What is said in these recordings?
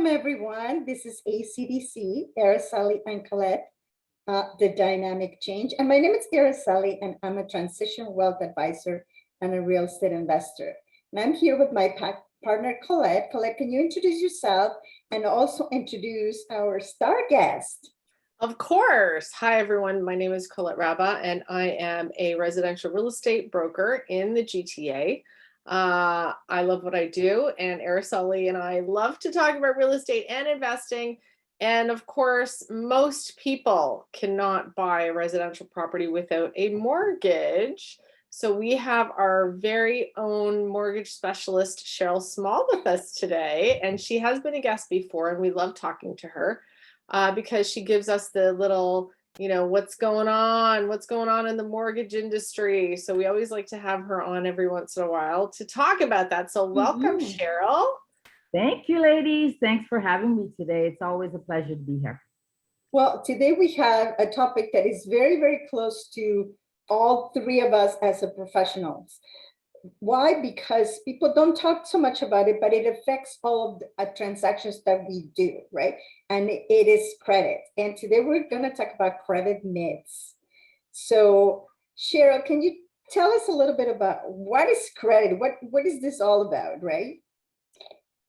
Welcome, everyone. This is ACDC, Araceli and Colette, the Dynamic Change. And my name is Araceli, and I'm a transition wealth advisor and a real estate investor. And I'm here with my partner, Colette. Colette, can you introduce yourself and also introduce our star guest? Of course. Hi, everyone. My name is Colette Rabba, and I am a residential real estate broker in the GTA. I love what I do, and Araceli and I love to talk about real estate and investing. And of course, most people cannot buy a residential property without a mortgage. So we have our very own mortgage specialist, Cheryl Small, with us today. And she has been a guest before, and we love talking to her because she gives us the little, what's going on in the mortgage industry. So we always like to have her on every once in a while to talk about that. So welcome, Cheryl. Thank you, ladies. Thanks for having me today. It's always a pleasure to be here. Well, today we have a topic that is very, very close to all three of us as a professionals. Why? Because people don't talk so much about it, but it affects all of the transactions that we do, right? And it is credit. And today we're going to talk about credit myths. So, Cheryl, can you tell us a little bit about what is credit? What is this all about, right?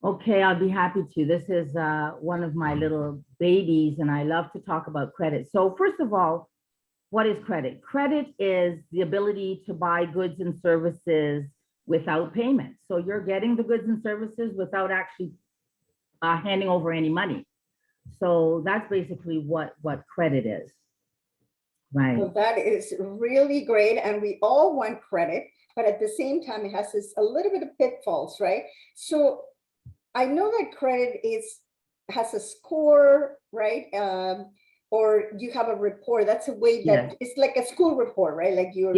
Okay, I'll be happy to. This is one of my little babies, and I love to talk about credit. So first of all, what is credit? Credit is the ability to buy goods and services without payment. So you're getting the goods and services without actually handing over any money. So that's basically what credit is, right? So that is really great, and we all want credit, but at the same time, it has a little bit of pitfalls, right? So I know that credit has a score, right? Or you have a report. That's a way that it's like a school report, right? Like you're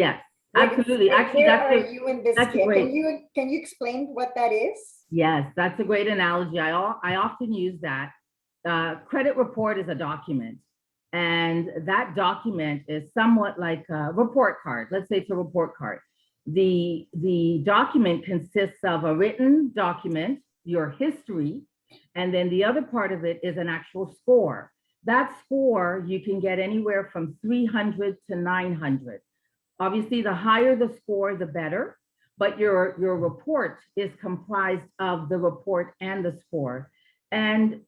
absolutely. Actually, where are you in this? great. Can you explain what that is? Yes, that's a great analogy. I often use that. Credit report is a document, and that document is somewhat like a report card. Let's say it's a report card. The document consists of a written document, your history, and then the other part of it is an actual score. That score, you can get anywhere from 300 to 900. Obviously, the higher the score, the better, but your report is comprised of the report and the score. And,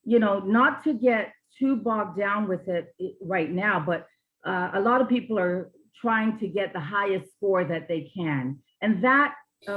not to get too bogged down with it right now, but a lot of people are trying to get the highest score that they can. And that,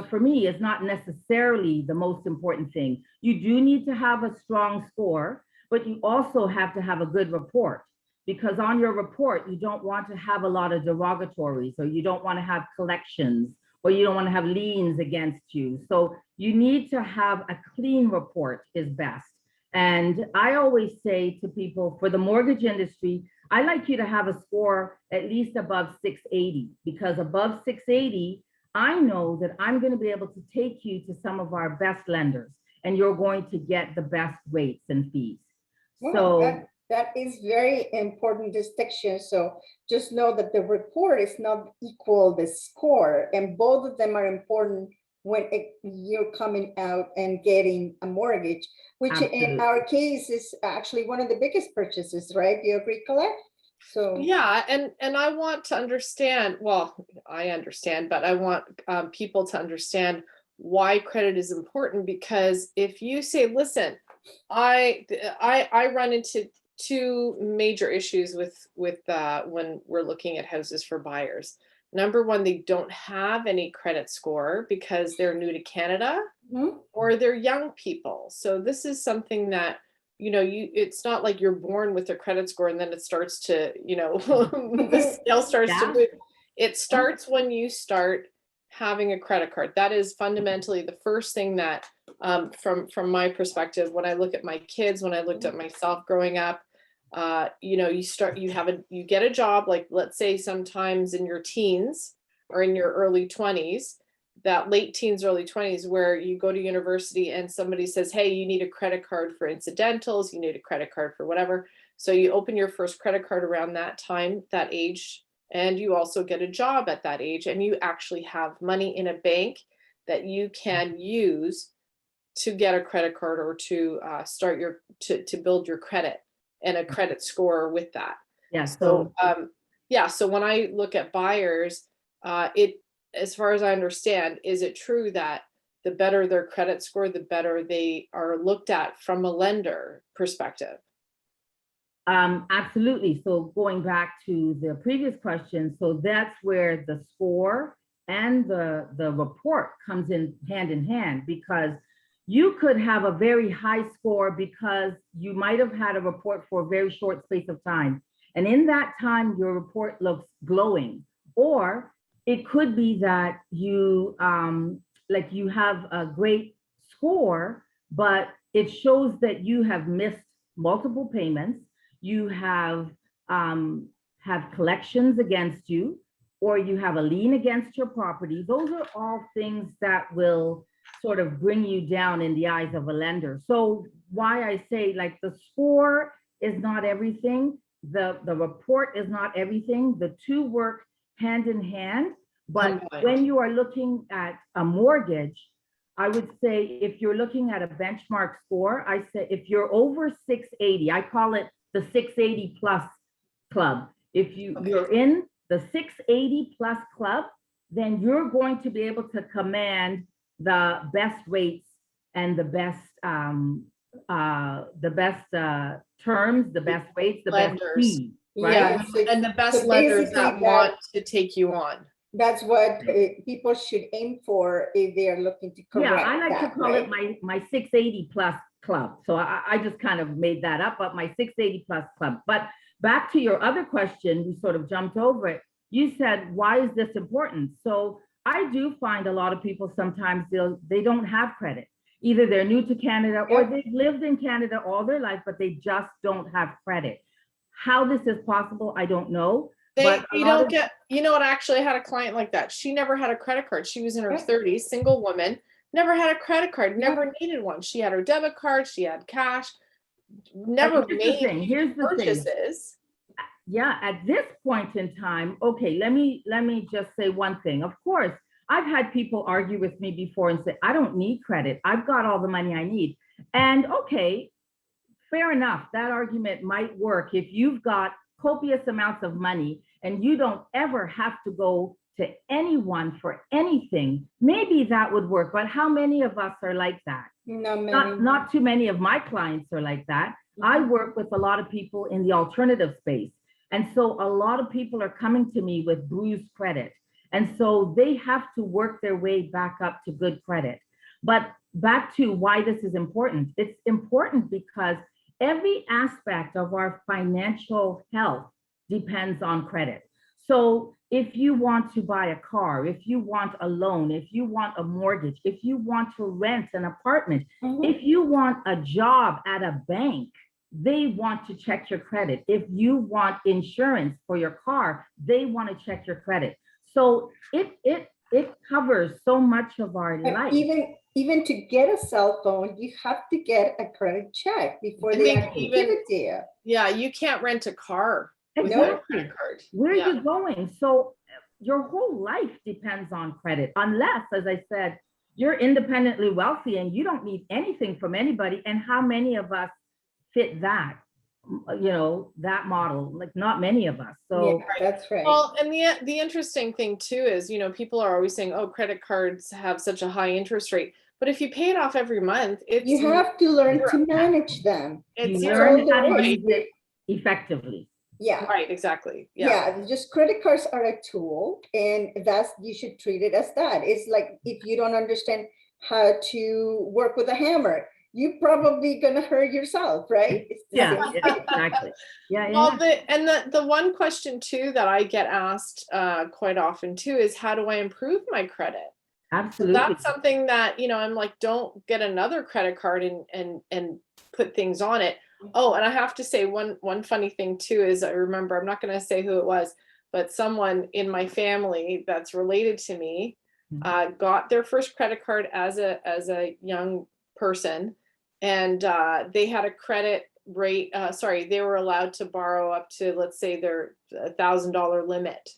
for me, is not necessarily the most important thing. You do need to have a strong score, but you also have to have a good report, because on your report, you don't want to have a lot of derogatories, or you don't want to have collections, or you don't want to have liens against you. So you need to have a clean report is best. And I always say to people, for the mortgage industry, I like you to have a score at least above 680, because above 680, I know that I'm going to be able to take you to some of our best lenders, and you're going to get the best rates and fees. Well, So that is very important distinction. So just know that the report is not equal the score, and both of them are important when you're coming out and getting a mortgage, which in our case is actually one of the biggest purchases, right? Do you agree, Colette? So yeah, and I want to understand, well, I understand, but I want people to understand why credit is important, because if you say, listen, I run into two major issues with when we're looking at houses for buyers. Number one, they don't have any credit score because they're new to Canada or they're young people. So this is something that, it's not like you're born with a credit score and then it starts to, the scale starts to move. It starts when you start having a credit card. That is fundamentally the first thing that, from my perspective, when I look at my kids, when I looked at myself growing up, you get a job, like let's say sometimes in your teens or in your early 20s, that late teens, early 20s, where you go to university and somebody says, hey, you need a credit card for incidentals, you need a credit card for whatever. So you open your first credit card around that time, that age, and you also get a job at that age, and you actually have money in a bank that you can use to get a credit card or to start to build your credit and a credit score with that. Yeah. So, yeah, so when I look at buyers, as far as I understand, is it true that the better their credit score, the better they are looked at from a lender perspective? Absolutely. So going back to the previous question, so that's where the score and the report comes in hand, because you could have a very high score because you might have had a report for a very short space of time. And in that time, your report looks glowing. Or it could be that you like you have a great score, but it shows that you have missed multiple payments. You have collections against you, or you have a lien against your property. Those are all things that will sort of bring you down in the eyes of a lender. So why I say, like, the score is not everything, the report is not everything. The two work hand in hand. But when you are looking at a mortgage, I would say if you're looking at a benchmark score, I say if you're over 680, I call it the 680 plus club. If you're in the 680 plus club, then you're going to be able to command the best rates and the best terms, the best rates, the Lenders. best fees, right? Yeah, and the best lenders that want to take you on. That's what people should aim for if they are looking to correct. Yeah, I like that, to call right? it my 680 plus club. So I just kind of made that up, but my 680 plus club. But back to your other question, we sort of jumped over it. You said, why is this important? So I do find a lot of people sometimes they don't have credit. Either they're new to Canada or they've lived in Canada all their life, but they just don't have credit. How this is possible, I don't know. You don't get, you know what, actually I had a client like that. She never had a credit card. She was in her 30s, single woman, never had a credit card, never needed one. She had her debit card, she had cash, never made purchases. Yeah, at this point in time, okay, let me just say one thing. Of course, I've had people argue with me before and say, I don't need credit. I've got all the money I need. And okay, fair enough. That argument might work if you've got copious amounts of money and you don't ever have to go to anyone for anything. Maybe that would work, but how many of us are like that? Not too many of my clients are like that. I work with a lot of people in the alternative space. And so a lot of people are coming to me with bruised credit. And so they have to work their way back up to good credit. But back to why this is important. It's important because every aspect of our financial health depends on credit. So if you want to buy a car, if you want a loan, if you want a mortgage, if you want to rent an apartment, if you want a job at a bank, they want to check your credit. If you want insurance for your car, they want to check your credit. So it covers so much of our life. Even to get a cell phone, you have to get a credit check before they actually give it to you. Yeah, you can't rent a car Exactly. without a credit card. Where are you going? So your whole life depends on credit, unless, as I said, you're independently wealthy and you don't need anything from anybody. And how many of us fit that, that model? Like, not many of us. So yeah, that's right. Well, and the interesting thing too is, people are always saying, oh, credit cards have such a high interest rate. But if you pay it off every month, you have to learn to manage them. You learn how to use it effectively. Yeah. Right, exactly. Yeah, just credit cards are a tool, and you should treat it as that. It's like if you don't understand how to work with a hammer, you're probably gonna hurt yourself, right? Yeah, exactly. Yeah. Well, the one question too that I get asked quite often too is, how do I improve my credit? Absolutely. So that's something that, I'm like, don't get another credit card and put things on it. Oh, and I have to say one funny thing too is, I remember, I'm not going to say who it was, but someone in my family that's related to me got their first credit card as a young person, and they had a credit rate. They were allowed to borrow up to, let's say, their $1,000 limit.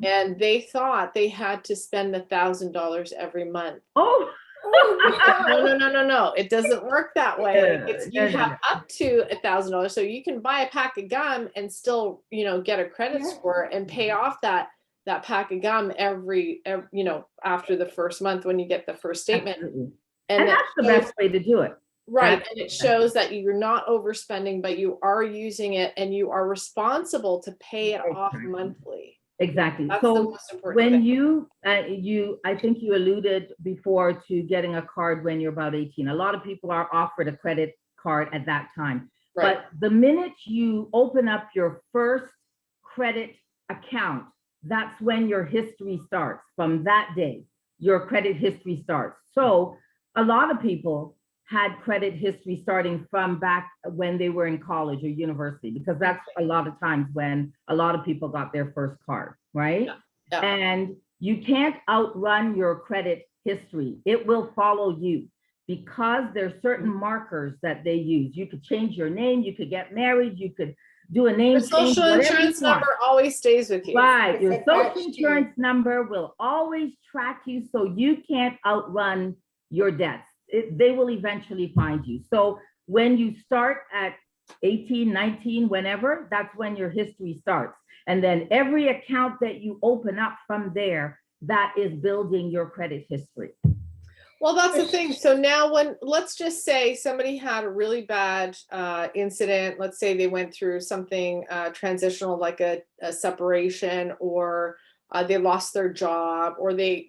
And they thought they had to spend $1,000 every month. Oh No. It doesn't work that way. It's you No, no, have no. up to $1,000. So you can buy a pack of gum and still, get a credit Yeah. score and pay off that pack of gum every after the first month when you get the first statement. Absolutely. And And that that's the shows- best way to do it. Right. That's And it shows that you're not overspending, but you are using it and you are responsible to pay it off Exactly. monthly. Exactly. That's the So most important when thing. I think you alluded before to getting a card when you're about 18. A lot of people are offered a credit card at that time. Right. But the minute you open up your first credit account, that's when your history starts. From that day, your credit history starts. So a lot of people had credit history starting from back when they were in college or university, because that's a lot of times when a lot of people got their first card, right? Yeah. And you can't outrun your credit history. It will follow you because there's certain markers that they use. You could change your name, you could get married, you could do a name Your change, social whatever you insurance want. number always stays with you. Right, your It's social attached to you. insurance number will always track you, so you can't outrun your debts. They will eventually find you. So when you start at 18, 19, whenever, that's when your history starts. And then every account that you open up from there, that is building your credit history. Well, that's the thing. So now let's just say somebody had a really bad incident. Let's say they went through something transitional, like a separation, or they lost their job, or they,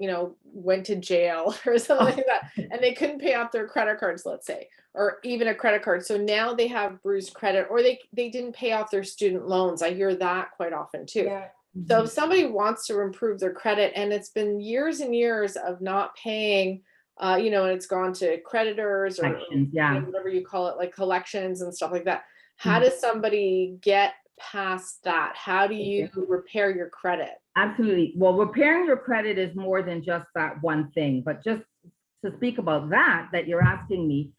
went to jail or something like that, and they couldn't pay off their credit cards, let's say, or even a credit card. So now they have bruised credit, or they didn't pay off their student loans. I hear that quite often too. Yeah. So if somebody wants to improve their credit and it's been years and years of not paying, and it's gone to creditors or Collections, yeah. whatever you call it, like collections and stuff like that. How does somebody get past that? How do you repair your credit? Absolutely. Well, repairing your credit is more than just that one thing, but just to speak about that you're asking me,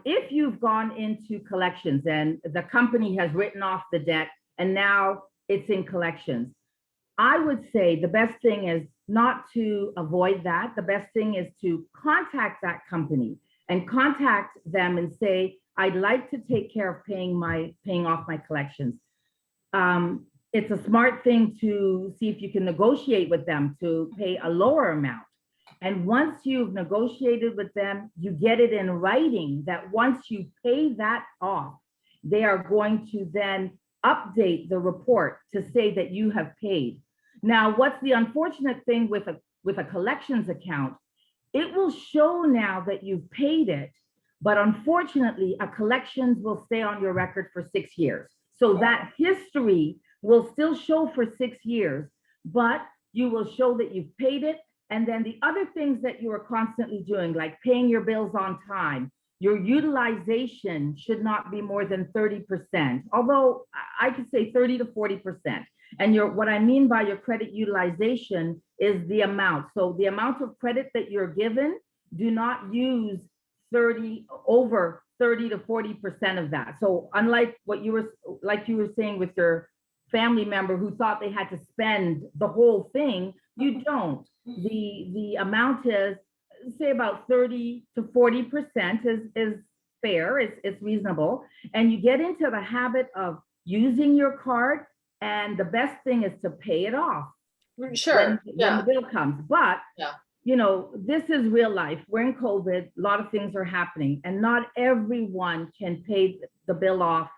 if you've gone into collections and the company has written off the debt and now it's in collections, I would say the best thing is not to avoid that. The best thing is to contact that company and contact them and say, I'd like to take care of paying off my collections. It's a smart thing to see if you can negotiate with them to pay a lower amount. And once you've negotiated with them, you get it in writing that once you pay that off, they are going to then update the report to say that you have paid. Now, what's the unfortunate thing with a collections account? It will show now that you've paid it, but unfortunately, a collections will stay on your record for 6 years. So that history will still show for 6 years, but you will show that you've paid it. And then the other things that you are constantly doing, like paying your bills on time, your utilization should not be more than 30%, although I could say 30 to 40%. And what I mean by your credit utilization is the amount. So the amount of credit that you're given, do not use over 30 to 40% of that. So unlike what you were saying with your family member who thought they had to spend the whole thing, you don't. The amount is, say, about 30 to 40% is fair, it's reasonable. And you get into the habit of using your card, and the best thing is to pay it off. Sure. When the bill comes. But yeah. This is real life. We're in COVID, a lot of things are happening, and not everyone can pay the bill off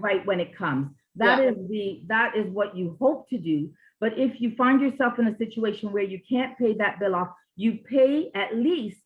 right when it comes. That is what you hope to do. But if you find yourself in a situation where you can't pay that bill off, you pay at least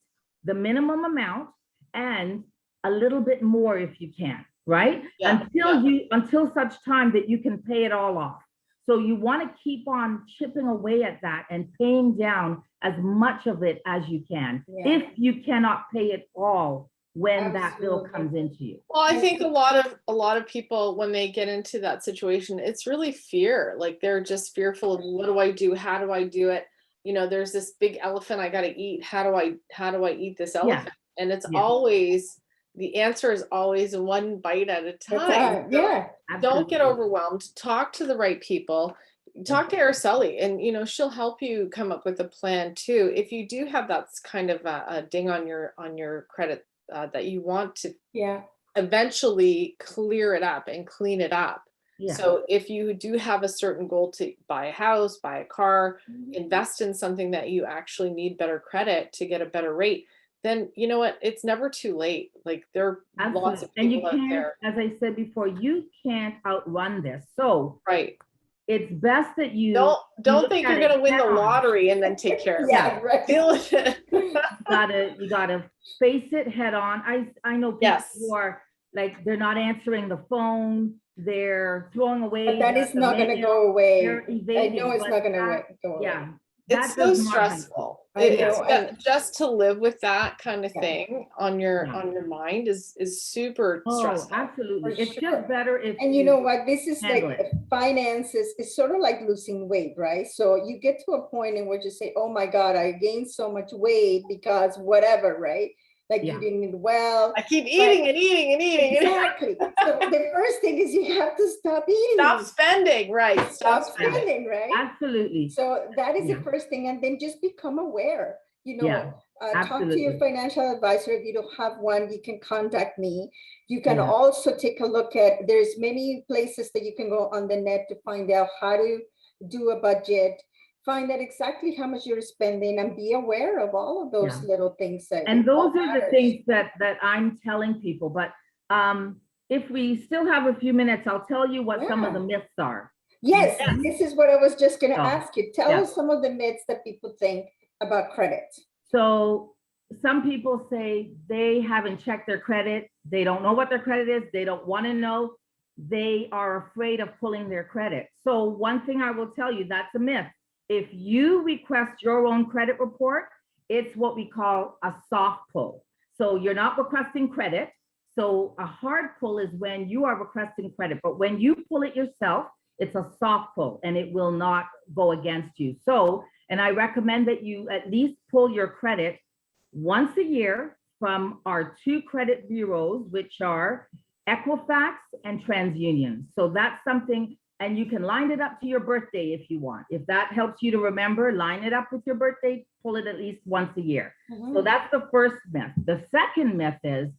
the minimum amount and a little bit more if you can, right? Until such time that you can pay it all off. So you want to keep on chipping away at that and paying down as much of it as you can, if you cannot pay it all when that bill comes into you. Well, I think a lot of people, when they get into that situation, it's really fear. Like they're just fearful of, what do I do? How do I do it? There's this big elephant I got to eat. How do I eat this elephant? And it's always, the answer is always one bite at a time. Yeah. Don't get overwhelmed. Talk to the right people. talk to Araceli, and she'll help you come up with a plan too. If you do have that kind of a ding on your credit that you want to Yeah. eventually clear it up and clean it up. Yeah. So if you do have a certain goal to buy a house, buy a car, invest in something that you actually need better credit to get a better rate, then you know what? It's never too late. Like there are lots of And you people out can't, there. as I said before, you can't outrun this. So Right. it's best that you Don't look think at you're it gonna win the head on. lottery and then take care of Yeah, it. right. Deal with it. You gotta face it head on. I know people Yes. who are like, they're not answering the phone, they're throwing away. But that is the not going to mail, go away. They're I evading. know it's but not going to that- go away. Yeah. It's that so does not help. stressful. I know, and- Just to live with that kind of Yeah. thing on your mind is super Oh, stressful. absolutely. For It's sure. just better if. And you know what? This is like handle it. finances. It's sort of like losing weight, right? So you get to a point in which you say, oh my God, I gained so much weight because whatever, right? Like Yeah. you didn't eat well. I keep eating and eating and eating. Exactly. So the first thing is you have to stop eating. Stop spending, right? Stop spending, right? Absolutely. So that is Yeah. the first thing. And then just become aware, Yeah, talk to your absolutely. financial advisor. If you don't have one, you can contact me. You can Yeah. also take a look at, there's many places that you can go on the net to find out how to do a budget, find out exactly how much you're spending, and be aware of all of those Yeah. little things. And all those are the matters. things that I'm telling people. But if we still have a few minutes, I'll tell you what some of the myths are. Yes, this is what I was just going to Oh, ask you. Tell yeah. us some of the myths that people think about credit. So some people say they haven't checked their credit. They don't know what their credit is. They don't want to know. They are afraid of pulling their credit. So one thing I will tell you, that's a myth. If you request your own credit report, it's what we call a soft pull. So you're not requesting credit. So a hard pull is when you are requesting credit, but when you pull it yourself, it's a soft pull and it will not go against you. So, and I recommend that you at least pull your credit once a year from our 2 credit bureaus, which are Equifax and TransUnion. So that's something, and you can line it up to your birthday if you want. If that helps you to remember, line it up with your birthday, pull it at least once a year. So that's the first myth. The second myth is,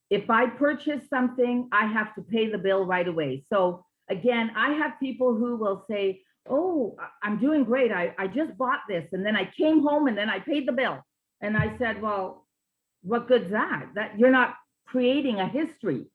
if I purchase something, I have to pay the bill right away. So again, I have people who will say, oh, I'm doing great. I just bought this and then I came home and then I paid the bill. And I said, well, what good's that? That you're not creating a history.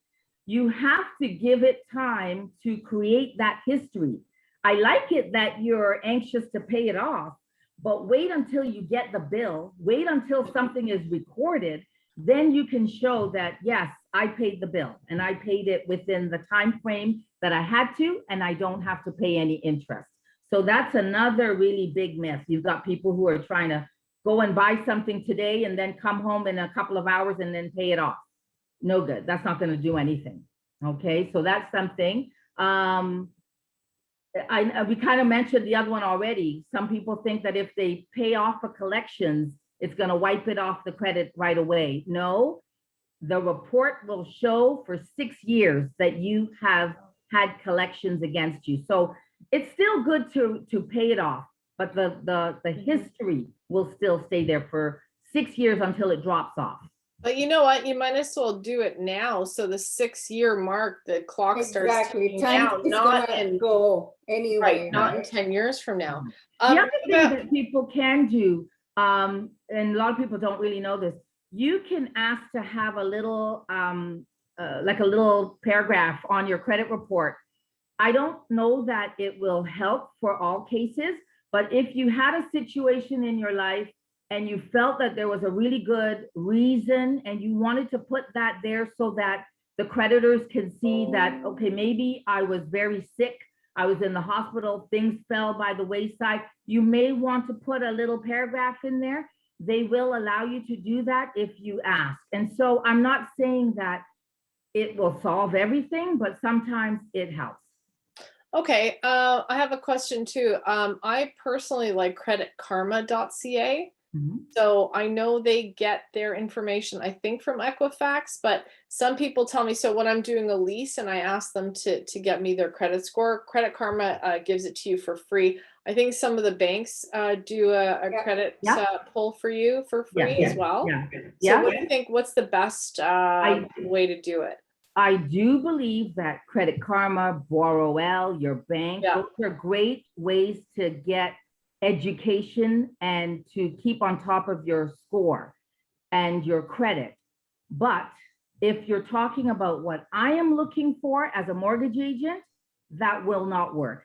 You have to give it time to create that history. I like it that you're anxious to pay it off, but wait until you get the bill, wait until something is recorded, then you can show that, yes, I paid the bill and I paid it within the time frame that I had to, and I don't have to pay any interest. So that's another really big myth. You've got people who are trying to go and buy something today and then come home in a couple of hours and then pay it off. No good. That's not going to do anything. Okay, so that's something. We kind of mentioned the other one already. Some people think that if they pay off a collections, it's going to wipe it off the credit right away. No, the report will show for 6 years that you have had collections against you. So it's still good to pay it off, but the history will still stay there for 6 years until it drops off. But you know what? You might as well do it now. So the 6-year mark, the clock starts ticking down, not in go anyway. Right, not in 10 years from now. The other thing that people can do, and a lot of people don't really know this, you can ask to have a little, like a little paragraph on your credit report. I don't know that it will help for all cases, but if you had a situation in your life and you felt that there was a really good reason and you wanted to put that there so that the creditors can see that, okay, maybe I was very sick, I was in the hospital, things fell by the wayside, you may want to put a little paragraph in there. They will allow you to do that if you ask. And so I'm not saying that it will solve everything, but sometimes it helps. Okay, I have a question too. I personally like creditkarma.ca. Mhm. So I know they get their information, I think, from Equifax, but some people tell me, so when I'm doing a lease and I ask them to get me their credit score, Credit Karma gives it to you for free. I think some of the banks do a Yeah. credit Yeah. pull for you for free Yeah. as well. Yeah. So Yeah. what do you think, what's the best way to do it? I do believe that Credit Karma, BorrowL, your bank, Yeah. those are great ways to get education and to keep on top of your score and your credit. But if you're talking about what I am looking for as a mortgage agent, that will not work.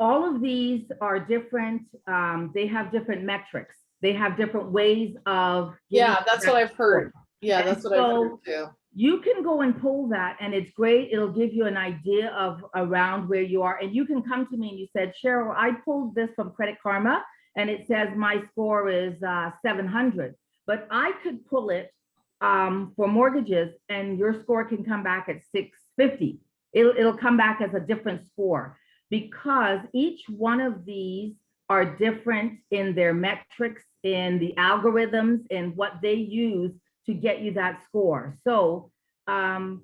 All of these are different. They have different metrics. They have different ways of. Yeah, that's what I've heard. Yeah, And that's what I've heard so too. you can go and pull that, and it's great. It'll give you an idea of around where you are. And you can come to me and you said, Cheryl, I pulled this from Credit Karma and it says my score is 700. But I could pull it for mortgages and your score can come back at 650. It'll come back as a different score because each one of these are different in their metrics, in the algorithms, and what they use to get you that score. So I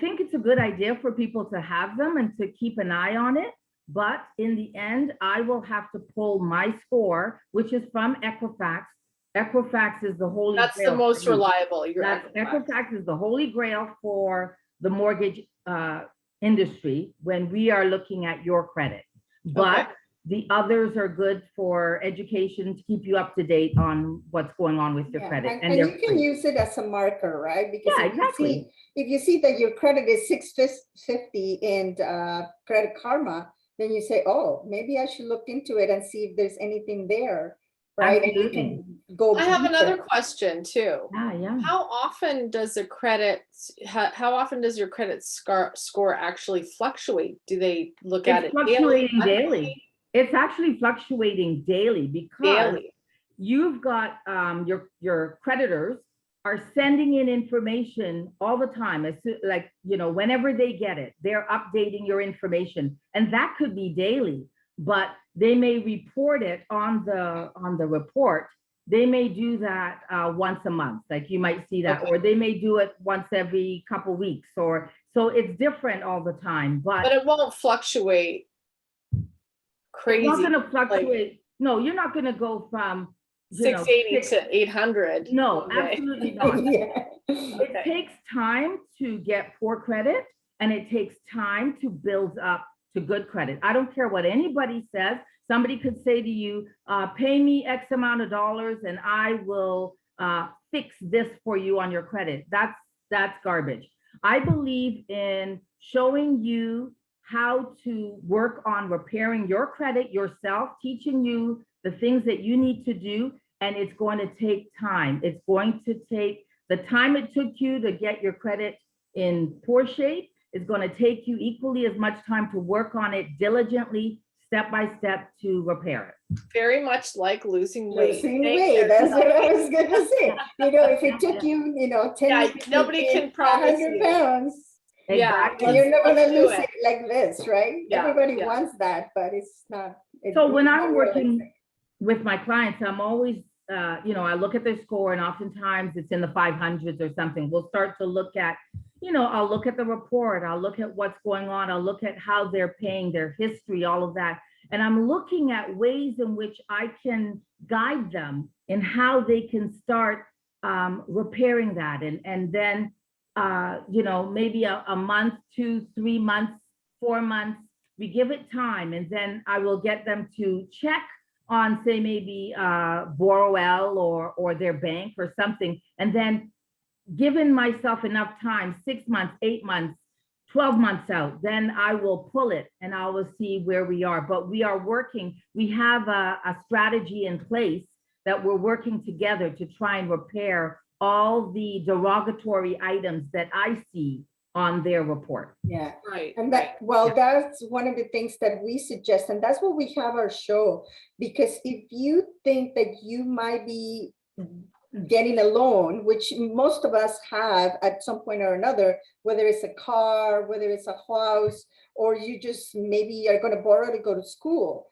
think it's a good idea for people to have them and to keep an eye on it. But in the end, I will have to pull my score, which is from Equifax. Equifax is the holy grail. That's the most reliable. Equifax is the holy grail for the mortgage industry when we are looking at your credit. But the others are good for education to keep you up to date on what's going on with your credit. And you can use it as a marker, right? Because if you see that your credit is 650 in Credit Karma, then you say, oh, maybe I should look into it and see if there's anything there, right? Absolutely. And you can go. I have another question too. Yeah. How often does your credit score actually fluctuate? Do they look at it fluctuating daily? It's actually fluctuating daily because you've got your creditors are sending in information all the time. It's like, whenever they get it, they're updating your information, and that could be daily, but they may report it on the report. They may do that once a month, like you might see that, or they may do it once every couple weeks, or so it's different all the time. But it won't fluctuate crazy. It's not going to fluctuate. No, you're not going to go from 680 to 800. No, absolutely not. It takes time to get poor credit, and it takes time to build up to good credit. I don't care what anybody says. Somebody could say to you, pay me X amount of dollars and I will fix this for you on your credit. That's garbage. I believe in showing you how to work on repairing your credit yourself, teaching you the things that you need to do, and it's going to take time. It's going to take the time it took you to get your credit in poor shape. It's going to take you equally as much time to work on it diligently, step by step, to repair it. Very much like losing weight. That's what I was going to say. If it took you, 10 nobody can promise 100 pounds. Exactly. And you're not going to lose it like this, right? Yeah, Everybody wants that, but it's not. So when I'm working with my clients, I'm always, I look at their score, and oftentimes it's in the 500s or something. We'll start to look at, I'll look at the report. I'll look at what's going on. I'll look at how they're paying, their history, all of that. And I'm looking at ways in which I can guide them in how they can start repairing that. And then, maybe a month, 2, 3 months, 4 months, we give it time. And then I will get them to check on, say, maybe BorrowL or their bank or something. And then given myself enough time, 6 months, 8 months, 12 months out, then I will pull it and I will see where we are. But we are working, we have a strategy in place that we're working together to try and repair all the derogatory items that I see on their report. Yeah, right. And that's one of the things that we suggest, and that's what we have our show, because if you think that you might be getting a loan, which most of us have at some point or another, whether it's a car, whether it's a house, or you just maybe are going to borrow to go to school,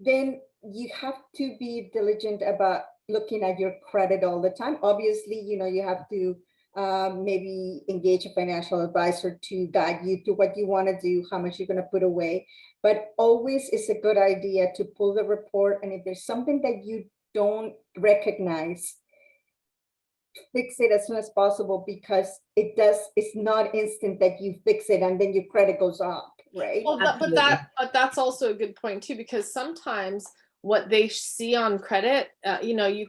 then you have to be diligent about looking at your credit all the time. Obviously, you have to maybe engage a financial advisor to guide you to what you want to do, how much you're going to put away. But always it's a good idea to pull the report. And if there's something that you don't recognize, fix it as soon as possible, because it's not instant that you fix it and then your credit goes up, right? Well, but that's also a good point too, because sometimes what they see on credit, you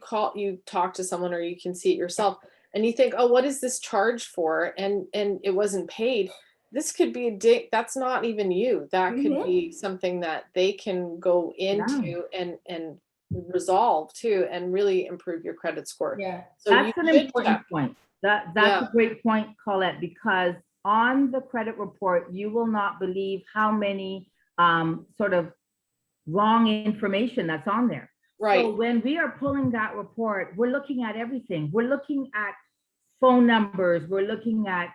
talk to someone or you can see it yourself and you think, oh, what is this charge for? And it wasn't paid. This could be that's not even you. That could be something that they can go into and resolve too, and really improve your credit score. Yeah. So that's an important point. That's a great point, Colette, because on the credit report, you will not believe how many sort of wrong information that's on there. Right. So when we are pulling that report, we're looking at everything. We're looking at phone numbers. We're looking at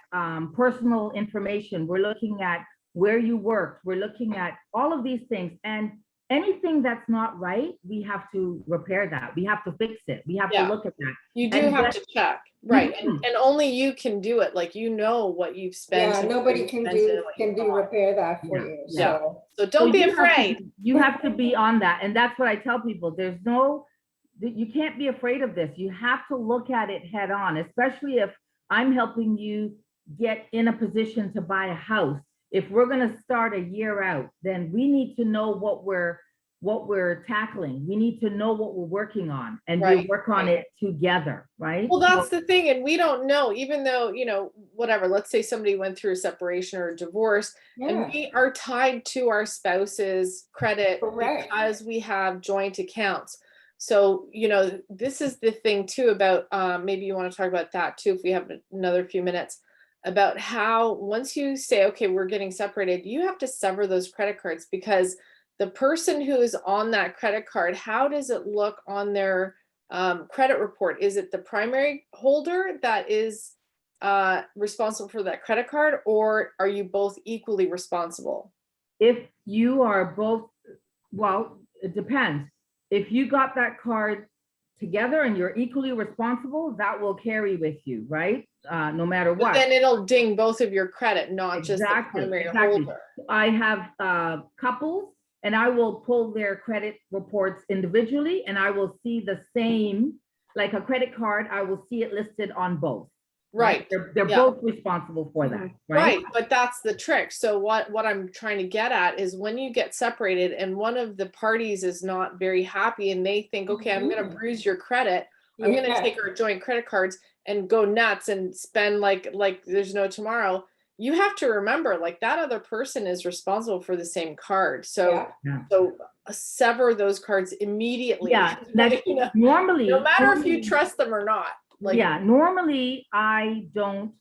personal information. We're looking at where you work. We're looking at all of these things. And anything that's not right, we have to repair that. We have to fix it. We have to look at that. You do have to check. Right. And only you can do it. Like, what you've spent. Yeah, nobody can repair that for you. So don't be afraid. You have to be on that. And that's what I tell people. You can't be afraid of this. You have to look at it head on, especially if I'm helping you get in a position to buy a house. If we're going to start a year out, then we need to know what we're tackling. We need to know what we're working on, and we work on it together, right? Well, that's the thing. And we don't know, even though, whatever, let's say somebody went through a separation or a divorce, and we are tied to our spouse's credit because we have joint accounts. So, this is the thing too about, maybe you want to talk about that too, if we have another few minutes, about how once you say, okay, we're getting separated, you have to sever those credit cards, because the person who is on that credit card, how does it look on their credit report? Is it the primary holder that is responsible for that credit card, or are you both equally responsible? If you are both, well, it depends. If you got that card together and you're equally responsible, that will carry with you, right? No matter what. But then it'll ding both of your credit, not just the primary holder. I have couples, and I will pull their credit reports individually, and I will see the same, like a credit card, I will see it listed on both. Right. They're both responsible for that. Right. But that's the trick. So what I'm trying to get at is, when you get separated and one of the parties is not very happy and they think, okay, I'm going to bruise your credit. I'm going to take our joint credit cards and go nuts and spend like there's no tomorrow. You have to remember, like, that other person is responsible for the same card. So sever those cards immediately. Yeah. Normally, no matter if you trust them or not. Normally I don't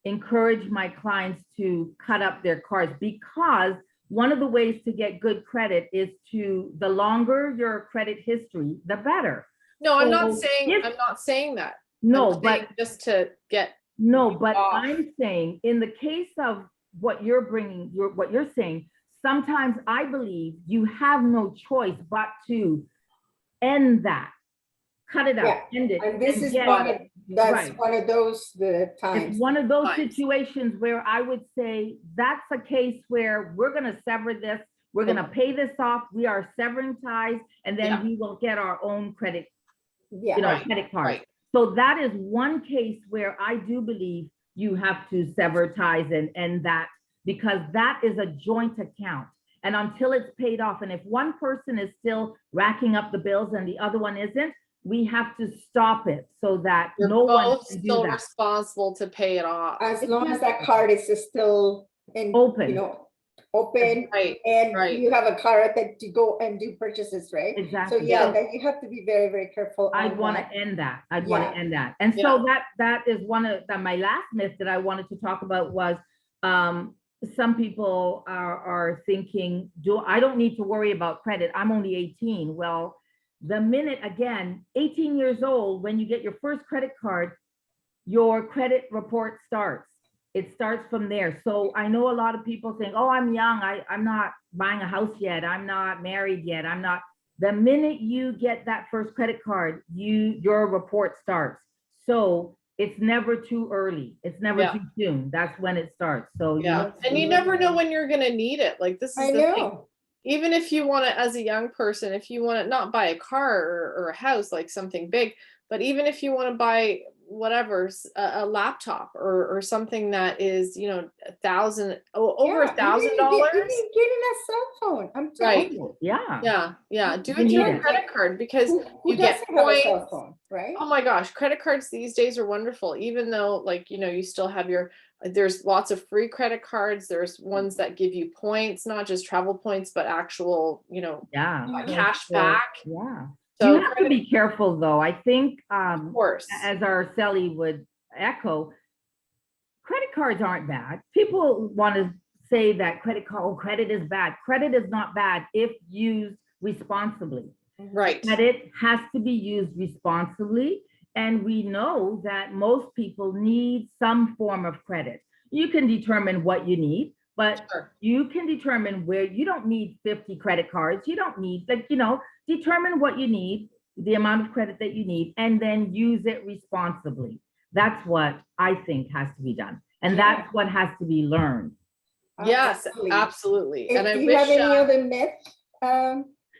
encourage my clients to cut up their cards, because one of the ways to get good credit is the longer your credit history, the better. No, I'm not saying that. No, but just to get. No, but I'm saying, in the case of what you're saying, sometimes I believe you have no choice but to end that. Cut it out, end it. And this is one of those times. It's one of those situations where I would say that's a case where we're going to sever this. We're going to pay this off. We are severing ties, and then we will get our own credit, credit card. Right. So that is one case where I do believe you have to sever ties and end that, because that is a joint account. And until it's paid off, and if one person is still racking up the bills and the other one isn't, we have to stop it so that no one can do that. Still responsible to pay it off. As long as that card is still open, and you have a card that to go and do purchases, right? Exactly. So that you have to be very, very careful. I'd want to end that. And so that is one of my last myth that I wanted to talk about was, some people are thinking, I don't need to worry about credit. I'm only 18. Well, the minute, again, 18 years old, when you get your first credit card, your credit report starts. It starts from there. So I know a lot of people think, oh, I'm young. I'm not buying a house yet. I'm not married yet. The minute you get that first credit card, your report starts. So it's never too early. It's never Yeah. too soon. That's when it starts. So Yeah. And you never know when you're going to need it. Like this is I the thing. know. Even if you want to, as a young person, if you want to not buy a car or a house, like something big, but even if you want to buy whatever, a laptop or something that is, you know, over $1,000. Even getting a cell phone. I'm Right. telling you. Yeah. Do You it need through a it. credit card because Who you get doesn't have a cell points. phone, right? Oh my gosh, credit cards these days are wonderful. Even though, like, you know, you still have there's lots of free credit cards. There's ones that give you points, not just travel points, but actual, you know, Yeah. cash So, back. yeah. So You have to be careful though. I think, of course. as Araceli would echo, credit cards aren't bad. People want to say that credit is bad. Credit is not bad if used responsibly. Right. Credit has to be used responsibly. And we know that most people need some form of credit. You can determine what you need, but Sure. you can determine where you don't need 50 credit cards. You don't need, like, you know, determine what you need, the amount of credit that you need, and then use it responsibly. That's what I think has to be done. And that's what has to be learned. Yes, absolutely. And Do I you wish have any other myth?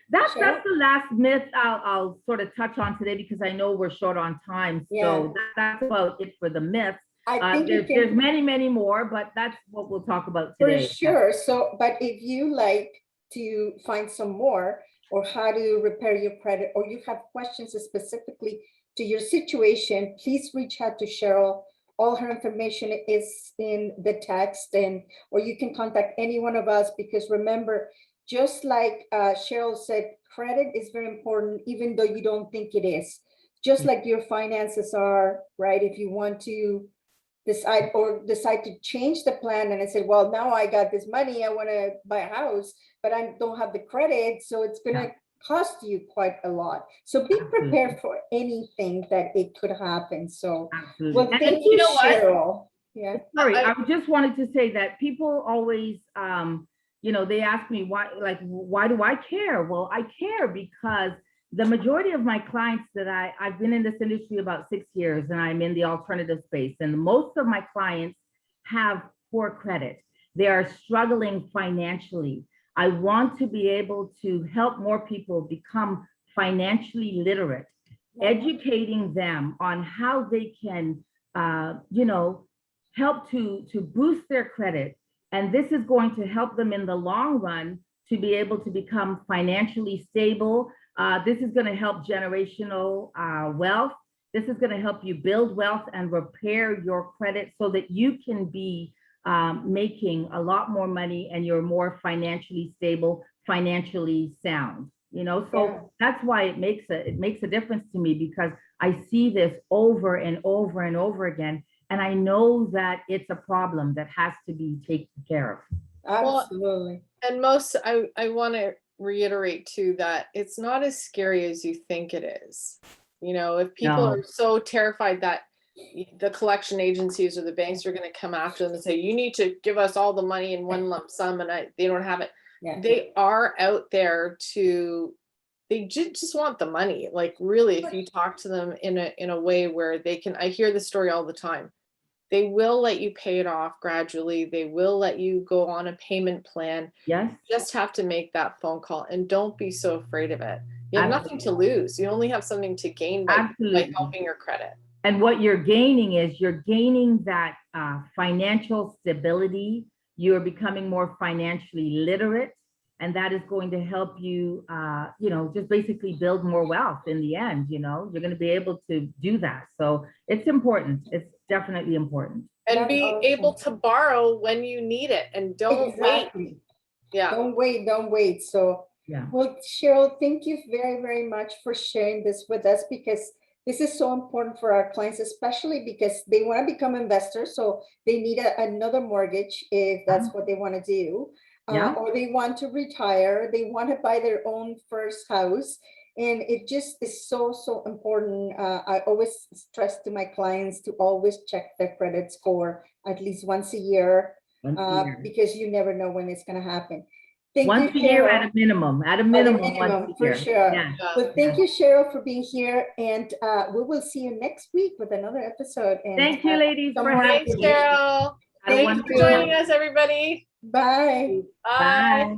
That's Sure. the last myth I'll sort of touch on today because I know we're short on time. Yeah. So that's about it for the myths. I think There's many more, but that's what we'll talk about for today. sure. So, but if you like to find some more or how to repair your credit, or you have questions specifically to your situation, please reach out to Cheryl. All her information is in the text, or you can contact any one of us, because remember, just like Cheryl said, credit is very important, even though you don't think it is. Just like your finances are, right? If you want to decide to change the plan and I said, well, now I got this money, I want to buy a house, but I don't have the credit, so it's going to cost you quite a lot. So be prepared for anything that it could happen. So, well, thank you, Cheryl. Yeah. Sorry, I just wanted to say that people always, you know, they ask me why do I care? Well, I care because the majority of my clients that I've been in this industry about 6 years, and I'm in the alternative space, and most of my clients have poor credit. They are struggling financially. I want to be able to help more people become financially literate, educating them on how they can, you know, help to boost their credit. And this is going to help them in the long run to be able to become financially stable. This is going to help generational wealth. This is going to help you build wealth and repair your credit so that you can be making a lot more money and you're more financially stable, financially sound. You know, so that's why it makes a difference to me, because I see this over and over and over again. And I know that it's a problem that has to be taken care of. Absolutely. Well, and I want to reiterate too that it's not as scary as you think it is. You know, if people are so terrified that the collection agencies or the banks are going to come after them and say, you need to give us all the money in one lump sum, and they don't have it. Yeah. They are out there they just want the money. Like, really, if you talk to them in a way where they can, I hear the story all the time. They will let you pay it off gradually. They will let you go on a payment plan. Yes. You just have to make that phone call, and don't be so afraid of it. You have nothing to lose. You only have something to gain by helping your credit. And what you're gaining is that financial stability. You're becoming more financially literate, and that is going to help you, you know, just basically build more wealth in the end. You know, you're going to be able to do that. So it's important. It's definitely important. And be able to borrow when you need it, and don't wait. Yeah. Don't wait. So, well, Cheryl, thank you very, very much for sharing this with us, because this is so important for our clients, especially because they want to become investors. So they need another mortgage if that's what they want to do. Or they want to retire. They want to buy their own first house. And it just is so important. I always stress to my clients to always check their credit score at least once a year, because you never know when it's going to happen. Thank Once a you, year Cheryl. at a minimum, At a once minimum, a for year. sure. Yeah. Well, thank you, Cheryl, for being here, and we will see you next week with another episode. And Thank you, ladies, some for more having Thanks, me. Cheryl. Had a Thanks for wonderful joining time. us, everybody. Bye. Bye. Bye.